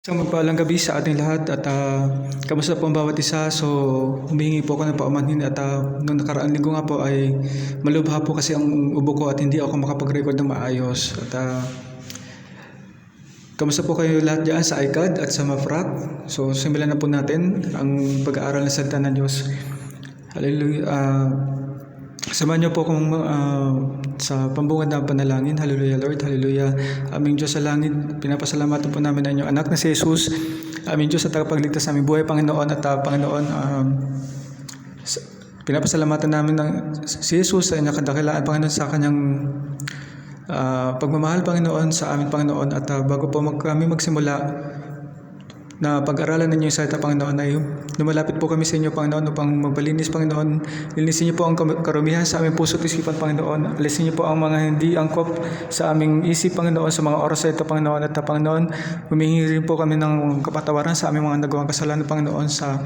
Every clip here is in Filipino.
Isang mapagpalang gabi sa ating lahat at kamusta po ang bawat isa. So humihingi po ako ng paumanhin at noong nakaraang linggo nga po ay malubha po kasi ang ubo ko at hindi ako makapag-record ng maayos. At kamusta po kayo lahat dyan sa ICAD at sa MAFRAC? So simulan na po natin ang pag-aaral ng salita ng Diyos. Hallelujah. Samahan niyo po akong sa pambungad na panalangin. Hallelujah Lord, hallelujah. Aming Diyos sa langit, pinapasalamatan po namin ang inyong anak na si Jesus. Aming Diyos sa tagapagligtas sa aming buhay, Panginoon. At Panginoon, pinapasalamatan namin si Jesus sa inyong kadakilaan, Panginoon, sa kanyang pagmamahal, Panginoon, sa amin, Panginoon. At bago po kami magsimula na pag-aralan ninyo yung salita, Panginoon, ay lumalapit po kami sa inyo, Panginoon, upang magpalinis, Panginoon. Linisin niyo po ang karumihan sa aming puso at isipan, Panginoon. Alisin niyo po ang mga hindi angkop sa aming isip, Panginoon, sa mga oras na ito, Panginoon. At Panginoon, humingi rin po kami ng kapatawaran sa aming mga nagawang kasalanan, Panginoon, sa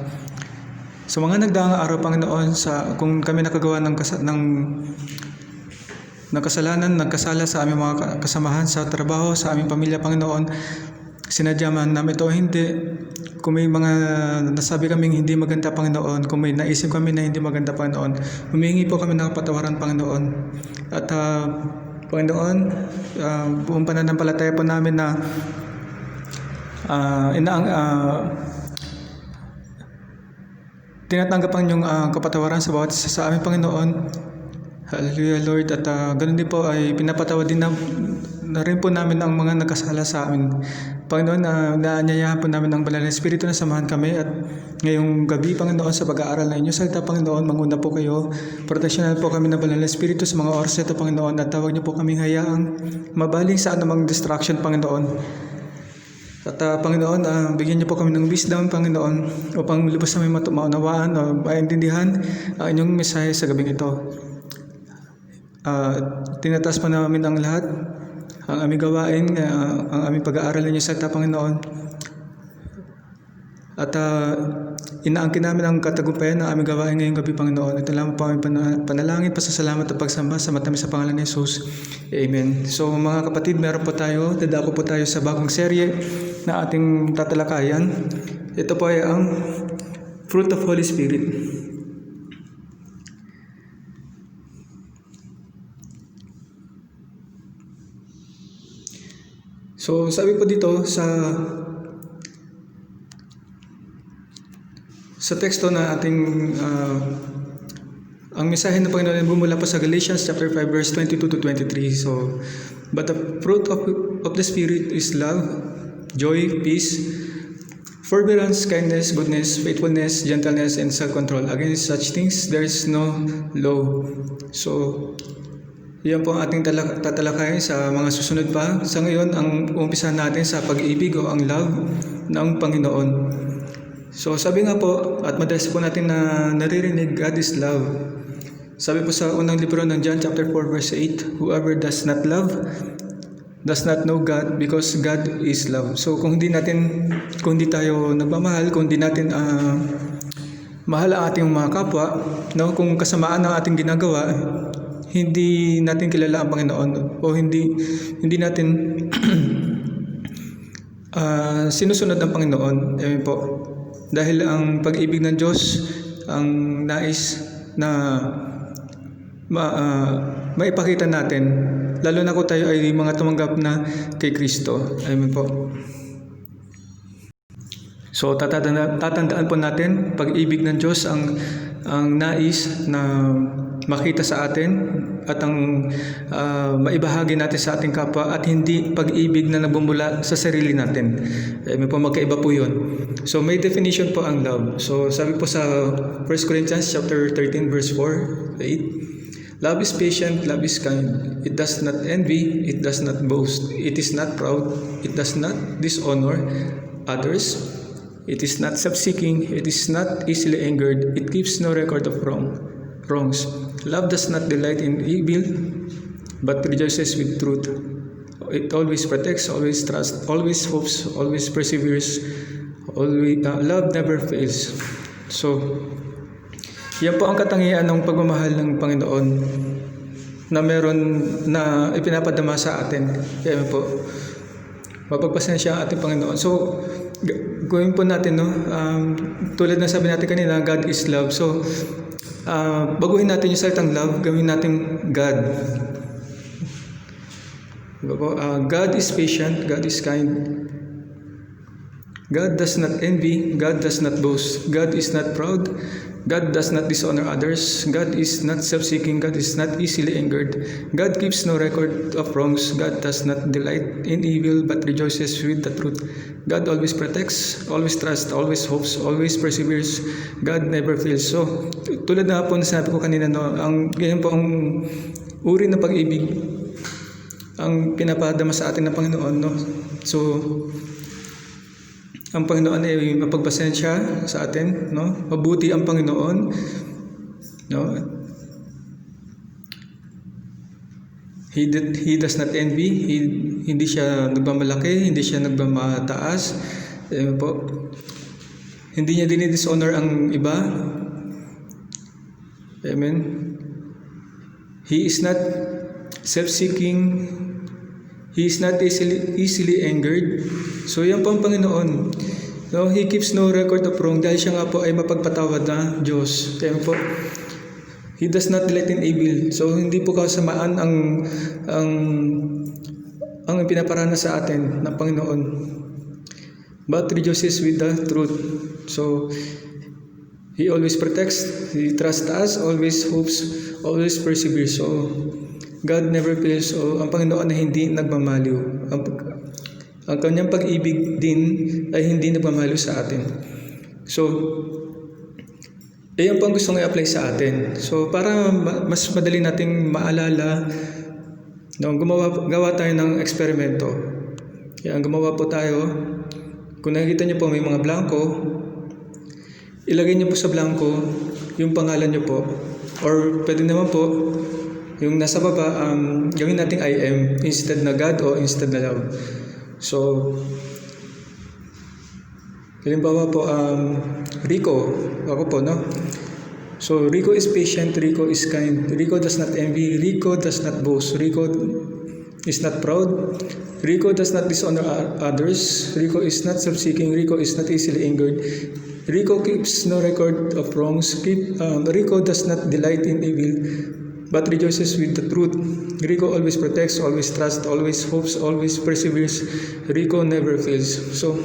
mga nagdaang araw, Panginoon, kung kami nakagawa ng kasalanan, nagkasala sa aming mga kasamahan sa trabaho, sa aming pamilya, Panginoon. Sinadya man namin ito o hindi, kung may mga nasabi kaming hindi maganda, Panginoon, kung may naisip kami na hindi maganda, Panginoon, humingi po kami ng kapatawaran, Panginoon. At Panginoon, buong pananampalataya po namin na tinatanggap ang inyong kapatawaran sa bawat isa sa amin, Panginoon. Hallelujah Lord. At ganun din po ay pinapatawad din na rin po namin ang mga nagkasala sa amin, Panginoon. Naanyayahan po namin ang banal na Espiritu na samahan kami. At ngayong gabi, Panginoon, sa pag-aaral na inyo salita, Panginoon, manguna po kayo. Proteksyonan po kami ng banal na Espiritu sa mga oras ito, Panginoon. At tawag niyo po kami hayaang mabaling sa anumang distraction, Panginoon. At Panginoon, bigyan niyo po kami ng wisdom, Panginoon, upang lubos namin maunawaan o maintindihan ang inyong mensahe sa gabing ito. Tinataas pa namin ang lahat, ang aming gawain, ang aming pag-aaral ninyo sa salita, Panginoon. At inaangkin namin ang katagumpayan ng aming gawain ngayong gabi, Panginoon. Ito lang po aming panalangin, pasasalamat at pagsamba sa matamis sa pangalan ni Jesus. Amen. So mga kapatid, dadako po tayo sa bagong serye na ating tatalakayan. Ito po ay ang Fruit of Holy Spirit. So sabi po dito sa teksto na ating ang mensahe ng Panginoon ay bumula po sa Galatians chapter 5 verse 22 to 23. So, but the fruit of the Spirit is love, joy, peace, forbearance, kindness, goodness, faithfulness, gentleness, and self-control. Against such things there is no law. So, yan po ang ating tatalakayin sa mga susunod pa. Sa ngayon, ang umpisahan natin sa pag-ibig o ang love ng Panginoon. So sabi nga po, at madalas po natin na naririnig, God is love. Sabi po sa unang libro ng John chapter 4 verse 8, whoever does not love does not know God, because God is love. So kung hindi tayo nagmamahal, kung hindi natin mahal ang ating mga kapwa, no, kung kasamaan ang ating ginagawa, hindi natin kilala ang Panginoon, o hindi natin sinusunod ang Panginoon. Amen po. Dahil ang pag-ibig ng Diyos ang nais na maipakita natin, lalo na kung tayo ay mga tumanggap na kay Kristo. Amen po. So tatandaan po natin, pag-ibig ng Diyos ang nais na makita sa atin at ang maibahagi natin sa ating kapwa, at hindi pag-ibig na nagbumula sa sarili natin. May po, magkaiba po yun. So may definition po ang love. So sabi po sa 1 Corinthians chapter 13 verse 4, 8, love is patient, love is kind. It does not envy, it does not boast, it is not proud, it does not dishonor others, it is not self-seeking, it is not easily angered, it keeps no record of wrongs. Love does not delight in evil, but rejoices with truth. It always protects, always trusts, always hopes, always perseveres. Love never fails. So, yan po ang katangian ng pagmamahal ng Panginoon na meron na ipinapadama sa atin. Yan po. Mapagpasensya ang ating Panginoon. So, gawin po natin, no? Tulad na sabi natin kanina, God is love. So, baguhin natin yung salitang love, gawin natin God. God is patient, God is kind. God does not envy, God does not boast, God is not proud, God does not dishonor others, God is not self-seeking, God is not easily angered, God keeps no record of wrongs, God does not delight in evil but rejoices with the truth. God always protects, always trusts, always hopes, always perseveres, God never fails. So, tulad na po na sinabi ko kanina, no, ganyan po ang uri ng pag-ibig ang pinapadama sa atin ng Panginoon, no? So, ang Panginoon ay mapagpasensya sa atin, no? Mabuti ang Panginoon, no? He does not envy, hindi siya nagmamalaki, hindi siya nagmamataas. Po. Hindi niya dinidishonor ang iba. Amen. He is not self-seeking. He is not easily angered. So yan po ang Panginoon. No, He keeps no record of wrong dahil siya nga po ay mapagpatawad na Diyos. Kaya po, He does not delight in evil. So hindi po kasamaan ang pinaparana sa atin ng Panginoon. But rejoices with the truth. So He always protects, He trusts us, always hopes, always perseveres. So God never fails. So, ang Panginoon ay hindi nagmamaliw. Ang kanyang pag-ibig din ay hindi nagmamaliw sa atin. So, yan po ang gusto nga i-apply sa atin. So, para mas madali nating maalala, no, gawa tayo ng eksperimento. Kaya gumawa po tayo. Kung nakikita niyo po may mga blanco, ilagay niyo po sa blanco yung pangalan niyo po. Or pwede naman po, yung nasa baba, gawin nating I am instead na God o instead na love. So, halimbawa po, Rico, ako po, no? So, Rico is patient, Rico is kind, Rico does not envy, Rico does not boast, Rico is not proud, Rico does not dishonor others, Rico is not self-seeking, Rico is not easily angered, Rico keeps no record of wrongs, Rico does not delight in evil, but rejoices with the truth. Rico always protects, always trusts, always hopes, always perseveres. Rico never fails. So,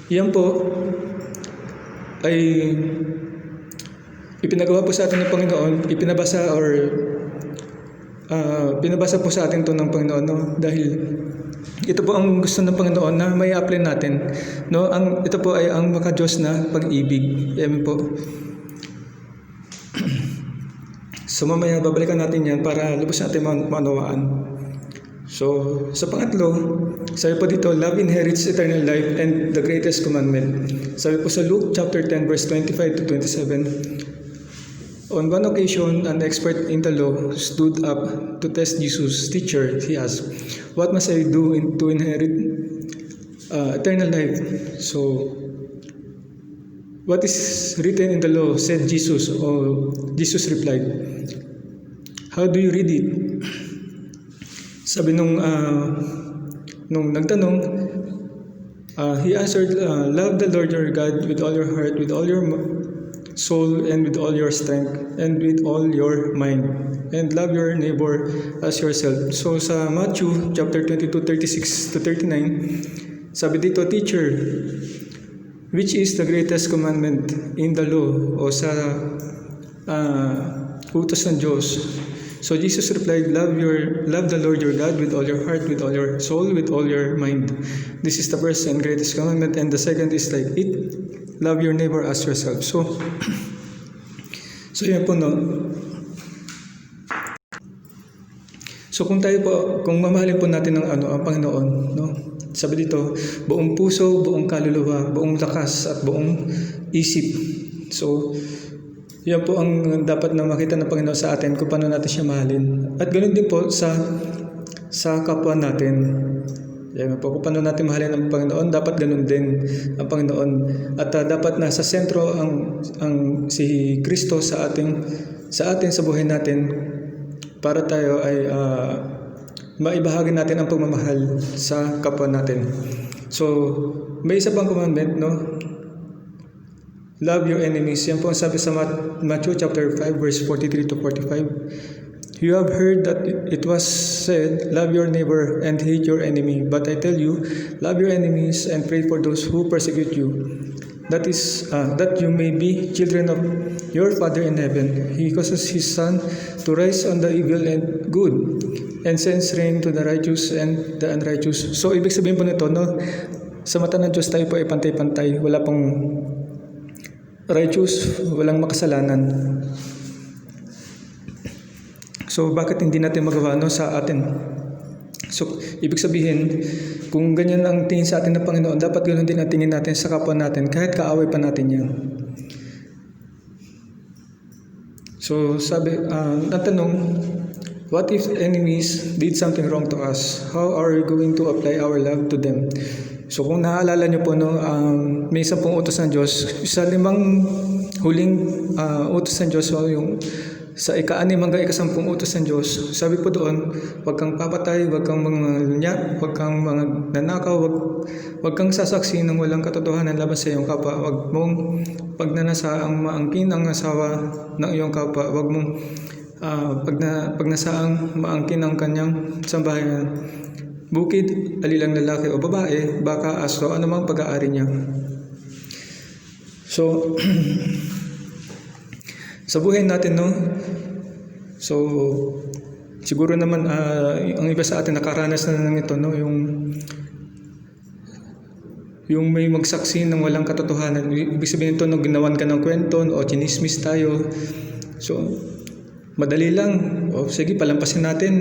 yan po ay ipinagawa po sa atin ng Panginoon, pinabasa po sa atin to ng Panginoon, no? Dahil ito po ang gusto ng Panginoon na may apply natin, no? Ito po ay ang maka-Diyos na pag-ibig. Amen po. So mamaya babalikan natin yan para lubos natin manawaan. So sa pangatlo, sabi po dito, love inherits eternal life and the greatest commandment. Sabi po sa Luke chapter 10 verse 25 to 27. On one occasion, an expert in the law stood up to test Jesus. Teacher, he asked, what must I do to inherit eternal life? So what is written in the law? Said Jesus, or Jesus replied, how do you read it? Sabi nung nagtanong, he answered, love the Lord your God with all your heart, with all your soul, and with all your strength, and with all your mind, and love your neighbor as yourself. So sa Matthew chapter 22, 36 to 39, sabi dito, teacher, which is the greatest commandment in the law o sa utos ng Diyos? So Jesus replied, love the Lord your God with all your heart, with all your soul, with all your mind. This is the first and greatest commandment, and the second is like it, love your neighbor as yourself. So yan po, no? So kung mamahalin po natin ang Panginoon, no? Sabi dito, buong puso, buong kaluluwa, buong lakas at buong isip. So yan po ang dapat na makita ng Panginoon sa atin kung paano natin siya mahalin. At ganoon din po sa kapwa natin. Yan po, kung paano natin mahalin ang Panginoon, dapat ganoon din ang Panginoon. At dapat nasa sentro ang si Kristo sa atin sa buhay natin para tayo ay maibahagi natin ang pagmamahal sa kapwa natin. So, may isa pang commandment, no? Love your enemies. Yan po ang sabi sa Matthew chapter 5 verse 43 to 45. You have heard that it was said, love your neighbor and hate your enemy. But I tell you, love your enemies and pray for those who persecute you. That you may be children of your Father in heaven. He causes His sun to rise on the evil and good, and sends rain to the righteous and the unrighteous. So, ibig sabihin po nito, no? Sa mata ng Diyos tayo po ay pantay-pantay. Wala pong righteous, walang makasalanan. So, bakit hindi natin magawa sa atin? So, ibig sabihin, kung ganyan ang tingin sa atin ng Panginoon, dapat ganoon din ang tingin natin sa kapwa natin, kahit kaaway pa natin yan. So, natanong, what if enemies did something wrong to us? How are we going to apply our love to them? So kung naaalala nyo po, may 10 utos ng Diyos. Sa 5 huling utos ng Diyos, yung sa ika-6 hanggang ika-10 utos ng Diyos, sabi po doon, huwag kang papatay, huwag kang mangalunya, huwag kang nanakaw, huwag kang sasaksi ng walang katotohanan laban sa iyong kapwa, huwag mong pagnanasa ang maangkin ang asawa ng iyong kapwa, huwag mong pagnasaang maangkin ang kanyang sambahayan, bukid, alilang lalaki o babae, baka, aso, anumang pag-aari niya. So, sa buhay natin, no? So, siguro naman, ang iba sa atin nakaranas na ng ito, no? Yung may magsaksi ng walang katotohanan. Ibig sabihin ito, no, ginawan ka ng kwento o chinismis tayo. So, madali lang. O sige, palampasin natin.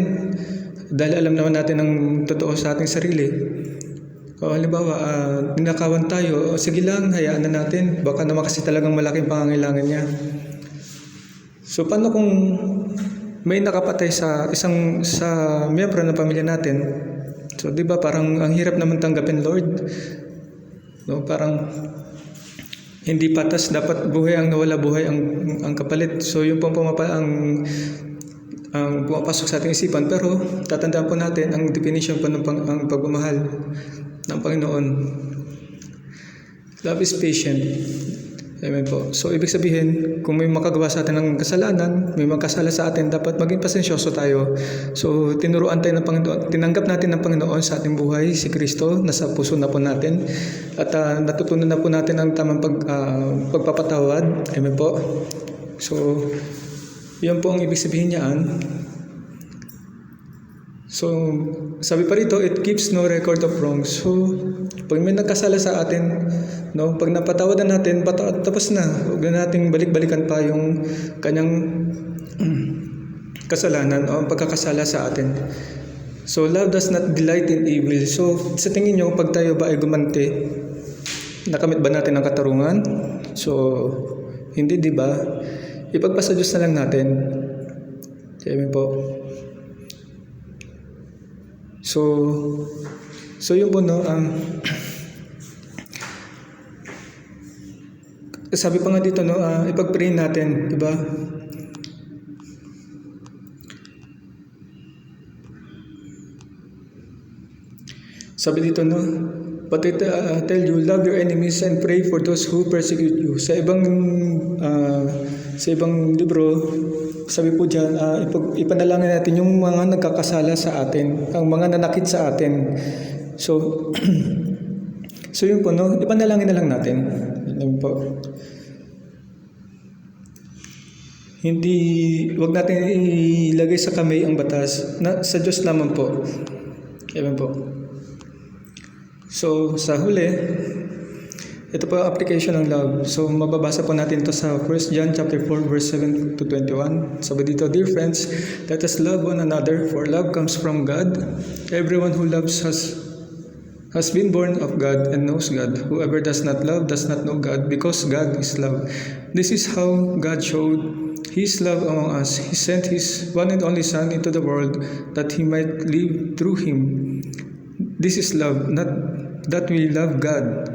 Dahil alam naman natin ang totoo sa ating sarili. O halimbawa, ninakawan tayo. O sige lang, hayaan na natin. Baka naman kasi talagang malaking pangangailangan niya. So, paano kung may nakapatay sa miyembro ng pamilya natin? So, di ba parang ang hirap naman tanggapin, Lord? No, parang hindi patas, dapat buhay ang nawala, buhay ang kapalit. So, yung ang pumapasok sa ating isipan, pero tatandaan po natin ang definition po ng ang pagmamahal ng Panginoon. Love is patient. Amen po. So, ibig sabihin, kung may makagawa sa atin ng kasalanan, may magkasala sa atin, dapat maging pasensyoso tayo. So, tinuruan tayo ng Panginoon, tinanggap natin ng Panginoon sa ating buhay, si Kristo, nasa puso na po natin, at natutunan na po natin ang tamang pagpapatawad. Amen po. So, yan po ang ibig sabihin niyaan. So, sabi pa rito, it keeps no record of wrongs. So, pag may nagkasala sa atin, no, pag napatawadan natin, tapos na. Huwag na nating balik-balikan pa yung kanyang kasalanan o ang pagkakasala sa atin. So, love does not delight in evil. So, sa tingin nyo, pag tayo ba ay gumanti, nakamit ba natin ang katarungan? So, hindi, di ba? Ipagpasa Diyos na lang natin. Amen po. So yun po, no, sabi pa nga dito, no, ipag-pray natin, di ba? Sabi dito, no, but I tell you, love your enemies and pray for those who persecute you. Sa ibang libro, sabi po dyan, ipanalangin natin yung mga nagkakasala sa atin, ang mga nanakit sa atin. So, yun po, no, ipanalangin na lang natin. Yun po. Wag natin ilagay sa kamay ang batas. Sa Diyos lamang po. Amen po. So, sa huli, ito po ang application ng love. So, mababasa po natin ito sa 1 John chapter 4 verse 7 to 21. Sabi dito, dear friends, let us love one another, for love comes from God. Everyone who loves has been born of God and knows God. Whoever does not love does not know God, because God is love. This is how God showed His love among us. He sent His one and only Son into the world that we might live through Him. This is love, not that we love God,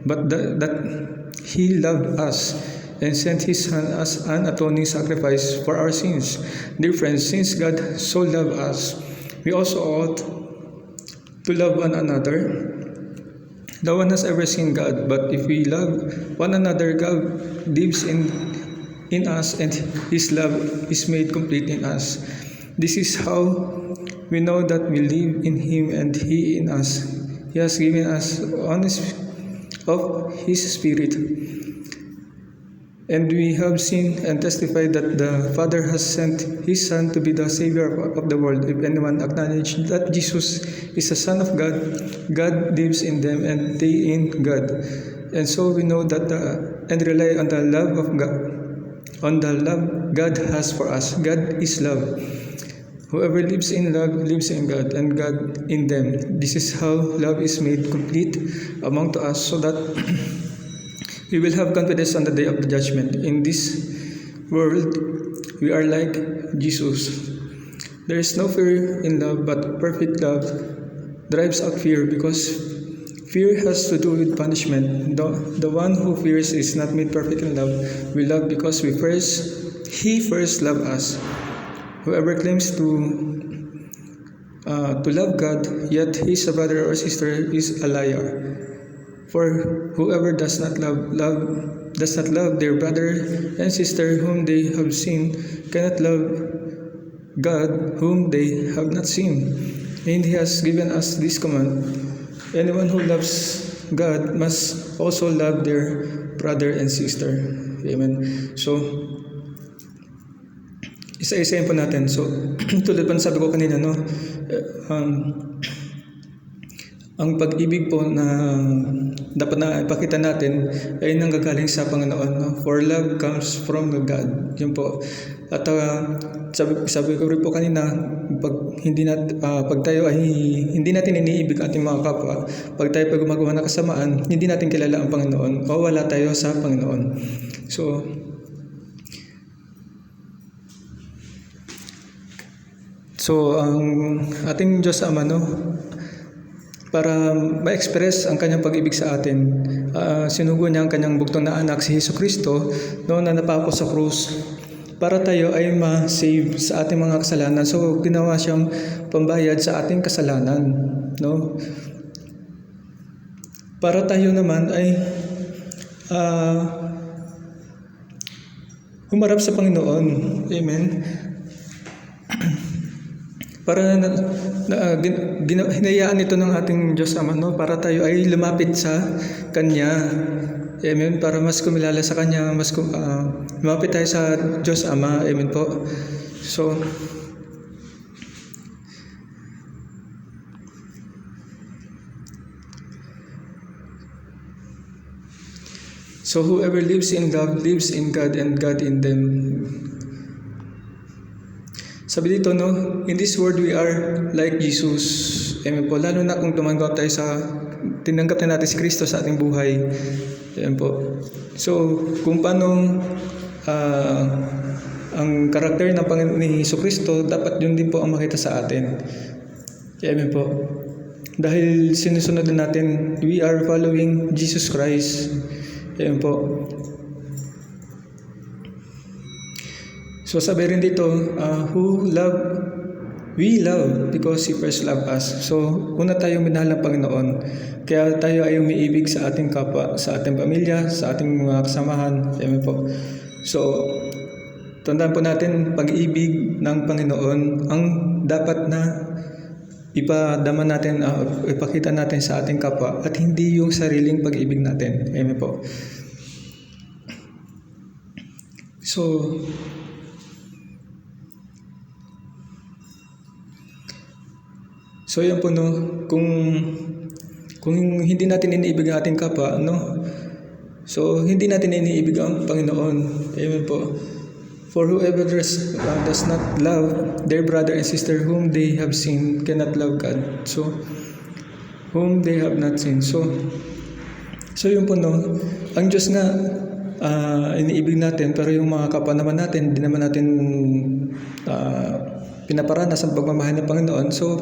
but that He loved us and sent His Son as an atoning sacrifice for our sins. Dear friends, since God so loved us, we also ought to love one another. No one has ever seen God, but if we love one another, God lives in us, and His love is made complete in us. This is how we know that we live in Him and He in us. He has given us of His Spirit. And we have seen and testified that the Father has sent His Son to be the Savior of the world. If anyone acknowledges that Jesus is the Son of God, God lives in them and they in God. And so we know that and rely on the love of God, on the love God has for us. God is love. Whoever lives in love lives in God and God in them. This is how love is made complete among to us, so that we will have confidence on the day of the judgment. In this world, we are like Jesus. There is no fear in love, but perfect love drives out fear, because fear has to do with punishment. The one who fears is not made perfect in love. We love because He first loved us. Whoever claims to love God, yet he is a brother or sister, is a liar. For whoever does not love their brother and sister whom they have seen cannot love God whom they have not seen. And He has given us this command: anyone who loves God must also love their brother and sister. Amen. So, isa-isayin po natin. So, tulad pa sabi ko kanina, no? Ang pag-ibig po na dapat na ipakita natin ay nanggagaling sa Panginoon, no? For love comes from God. Yun po. At sabi ko rin po kanina, pag tayo ay hindi natin iniibig ating mga kapwa, pag tayo gumagawa ng kasamaan, hindi natin kilala ang Panginoon o wala tayo sa Panginoon. So ang ating Diyos Ama, no, para ma-express ang kanyang pag-ibig sa atin, sinugo niya ang kanyang bugtong na anak, si Jesucristo, no, na napako sa krus para tayo ay ma-save sa ating mga kasalanan. So ginawa siyang pambayad sa ating kasalanan, no, para tayo naman ay humarap sa Panginoon. Amen. Para hinayaan ito ng ating Diyos Ama, no, para tayo ay lumapit sa Kanya. Amen. Para mas kumilala sa Kanya, mas lumapit tayo sa Diyos Ama. Amen po. So whoever lives in love lives in God and God in them. Sabi dito, no, in this world we are like Jesus. Amen po. Lalo na kung tinanggap na natin si Kristo sa ating buhay. Amen po. So, kung paano ang karakter ng Panginoon ni Jesucristo, dapat yun din po ang makita sa atin. Amen po. Dahil sinusunod na natin, we are following Jesus Christ. Amen po. So sabi rin dito, we love because He first loved us. So una tayong minahal ng Panginoon. Kaya tayo ay umiibig sa ating kapwa, sa ating pamilya, sa ating mga kasamahan. Amen po. So tandaan po natin, pag-ibig ng Panginoon ang dapat na ipadama natin, ipakita natin sa ating kapwa, at hindi yung sariling pag-ibig natin. Amen po. So yan po, no, kung hindi natin iniibig ang ating kapwa, no, so hindi natin iniibig ang Panginoon. Amen po. For whoever does not love their brother and sister whom they have seen cannot love God. So whom they have not seen. So yun po, no, ang Diyos nga iniibig natin, pero yung mga kapwa naman natin, hindi naman natin pinaparanas ang pagmamahal ng Panginoon. So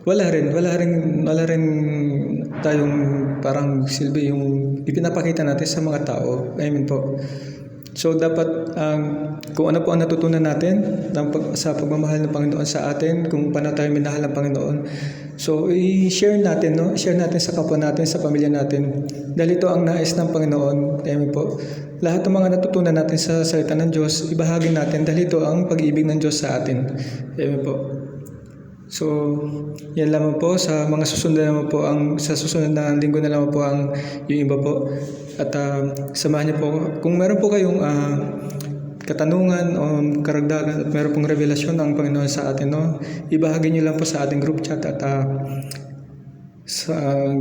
wala rin tayong parang silbi yung ipinapakita natin sa mga tao. Amen po. So dapat kung ano po ang natutunan natin sa pagmamahal ng Panginoon sa atin, kung paano tayo minahal ng Panginoon. So i-share natin, no? I-share natin sa kapwa natin, sa pamilya natin. Dahil ito ang nais ng Panginoon. Amen po. Lahat ng mga natutunan natin sa salita ng Diyos, ibahagi natin dahil ito ang pag-ibig ng Diyos sa atin. Amen po. So, yan lamang po sa mga susunod naman po sa susunod na linggo na lamang po yung iba po. At samahan niyo po kung meron po kayong katanungan o karagdagan at meron pong revelasyon ng Panginoon sa atin, no? Ibahagi niyo lang po sa ating group chat at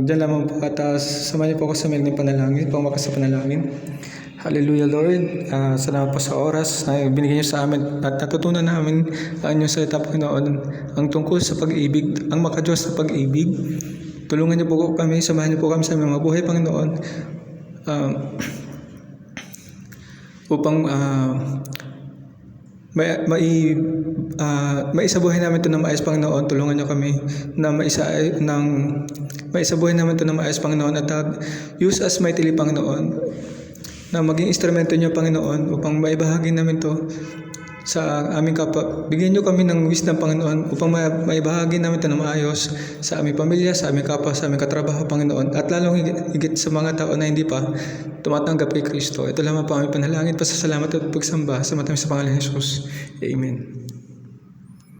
dyan lamang po at samahan niyo po ako sa mga panalangin, pangwakas sa panalangin. Hallelujah Lord, salamat po sa oras na binigyan niyo sa amin at natutunan namin ang inyong salita Panginoon ang tungkol sa pag-ibig, ang makadiyos na pag-ibig. Tulungan niyo po kami, samahan niyo po kami sa mga buhay Panginoon upang maisabuhay namin ito ng maayos Panginoon. Tulungan niyo kami na maisabuhay namin ito ng maayos Panginoon at use us mightily Panginoon, na maging instrumento niyo Panginoon upang maibahagi namin to sa aming kapwa. Bigyan niyo kami ng wisdom Panginoon upang maibahagi namin ito ng maayos sa aming pamilya, sa aming kapwa, sa aming katrabaho Panginoon, at lalong higit sa mga tao na hindi pa tumatanggap kay Kristo. Ito lamang po aming panalangin, pasasalamat at pagsamba sa matamis sa pangalan ni Jesus. Amen.